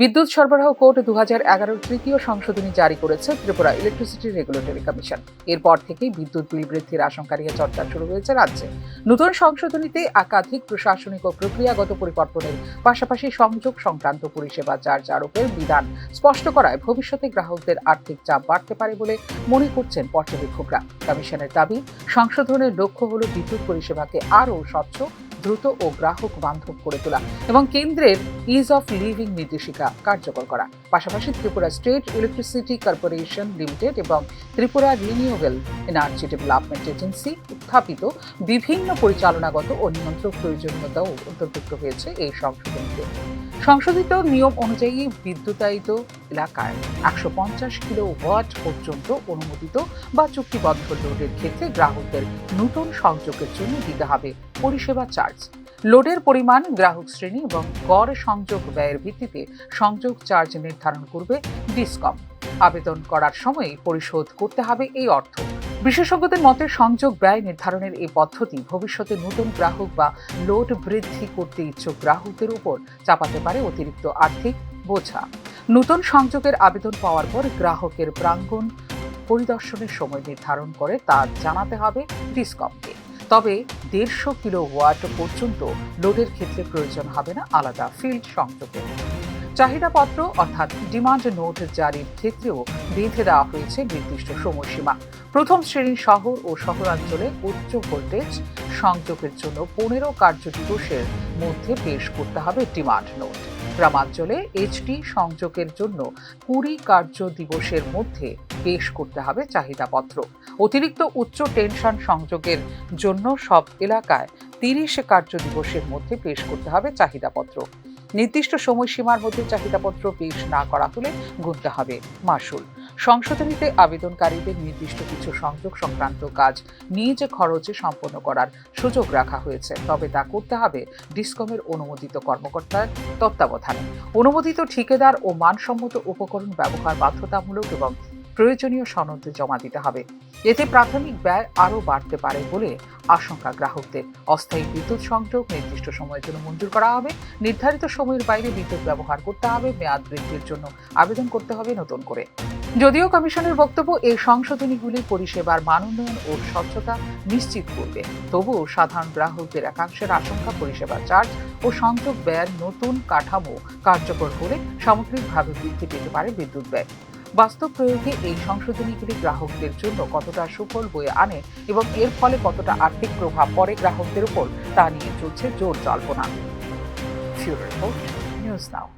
বিদ্যুৎ সরবরাহ কোড 2011 তৃতীয় সংশোধনী জারি করেছে ত্রিপুরা ইলেকট্রিসিটি রেগুলেটরি কমিশন। এরপর থেকেই বিদ্যুৎ বিল বৃদ্ধির আশঙ্কা নিয়ে চর্চা শুরু হয়েছে রাজ্যে। নতুন সংশোধনীতে একাধিক প্রশাসনিক ও প্রক্রিয়াগত পরিবর্তনের পাশাপাশি সংযোগ সংক্রান্ত পরিষেবা চার্জ আরোপের বিধান স্পষ্ট করায় ভবিষ্যতে গ্রাহকদের আর্থিক চাপ বাড়তে পারে বলে মনে করছেন পর্যবেক্ষকরা। কমিশনের দাবি, সংশোধনের লক্ষ্য হল বিদ্যুৎ পরিষেবাকে আরও স্বচ্ছ, দ্রুত ও গ্রাহক বান্ধব করে তোলা এবং কেন্দ্রের ইজ অফ লিভিং নির্দেশিকা কার্যকর করা। পাশাপাশি Tripura state electricity corporation limited এবং Tripura renewable energy development agency উত্থাপিত বিভিন্ন পরিচালনাগত ও নিয়ন্ত্রক প্রয়োজনীয়তাও অন্তর্ভুক্ত হয়েছে এই সংশোধনীতে। সংশোধিত নিয়ম অনুযায়ী বিদ্যুতায়িত এলাকায় 150 কিলোওয়াট পর্যন্ত অনুমোদিত বা চুক্তিবদ্ধ লোডের ক্ষেত্রে গ্রাহকদের নতুন সংযোগের জন্য দিতে হবে পরিষেবা চার্জ। লোডের পরিমাণ, গ্রাহক শ্রেণী এবং গড় সংযোগ ব্যয়ের ভিত্তিতে সংযোগ চার্জ নির্ধারণ করবে ডিসকম। আবেদন করার সময় পরিশোধ করতে হবে এই অর্থ। বিশেষজ্ঞদের মতে সংযোগ ব্যয় নির্ধারণের এই পদ্ধতি ভবিষ্যতে নতুন গ্রাহক বা লোড বৃদ্ধি করতে ইচ্ছুক গ্রাহকদের উপর চাপাতে পারে অতিরিক্ত আর্থিক বোঝা। নতুন সংযোগের আবেদন পাওয়ার পর গ্রাহকের প্রাঙ্গণ পরিদর্শনের সময় নির্ধারণ করে তা জানাতে হবে ডিসকমকে। তবে 150 কিলোওয়াট পর্যন্ত লোডের ক্ষেত্রে প্রয়োজন হবে না আলাদা ফিল্ড সংযোগের। চাহিদাপত্র অর্থাৎ ডিমান্ড নোট জারির ক্ষেত্রেও বেঁধে দেওয়া হয়েছে নির্দিষ্ট সময়সীমা। প্রথম শ্রেণীর শহর ও শহরাঞ্চলে উচ্চ ভোল্টেজ সংযোগের জন্য 15 কার্য দিবসের মধ্যে পেশ করতে হবে ডিমান্ড নোট। গ্রামাঞ্চলে এইচডি সংযোগের জন্য 20 কার্য দিবসের মধ্যে পেশ করতে হবে চাহিদাপত্র। অতিরিক্ত উচ্চ টেনশন সংযোগের জন্য সব এলাকায় 30 কার্য দিবসের মধ্যে পেশ করতে হবে চাহিদাপত্র। নির্দিষ্ট সময়সীমার মধ্যে চাহিদাপত্র পেশ না করা হলে গুনতে হবে মাশুল। সংশোধনীতে আবেদনকারীদের নির্দিষ্ট কিছু সংযোগ সংক্রান্ত কাজ নিজ খরচে সম্পন্ন করার সুযোগ রাখা হয়েছে, তবে তা করতে হবে ডিসকমের অনুমোদিত কর্মকর্তার তত্ত্বাবধানে। অনুমোদিত ঠিকাদার ও মানসম্মত উপকরণ ব্যবহার বাধ্যতামূলক এবং প্রয়োজনীয় সনদ জমা দিতে হবে। এতে প্রাথমিক ব্যয় আরও বাড়তে পারে বলে আশঙ্কা গ্রাহকদের। অস্থায়ী বিদ্যুৎ সংযোগ নির্দিষ্ট সময়ের জন্য মঞ্জুর করা হবে। নির্ধারিত সময়ের বাইরে বিদ্যুৎ ব্যবহার করতে হবে। মেয়াদ বৃদ্ধির জন্য আবেদন করতে হবে নতুন করে। যদিও কমিশনের বক্তব্য এই সংশোধনীগুলি পরিষেবার মান উন্নয়ন ও স্বচ্ছতা নিশ্চিত করবে, তবুও সাধারণ গ্রাহকদের একাংশের আশঙ্কা পরিষেবা চার্জ ও সংযোগ ব্যয়ের নতুন কাঠামো কার্যকর হলে সামগ্রিকভাবে বৃদ্ধি পেতে পারে বিদ্যুৎ ব্যয়। বাস্তব প্রয়োগে এই সংশোধনীগুলি গ্রাহকদের জন্য কতটা সুফল বয়ে আনে এবং এর ফলে কতটা আর্থিক প্রভাব পড়ে গ্রাহকদের উপর তা নিয়ে চলছে জোর জল্পনা। News now.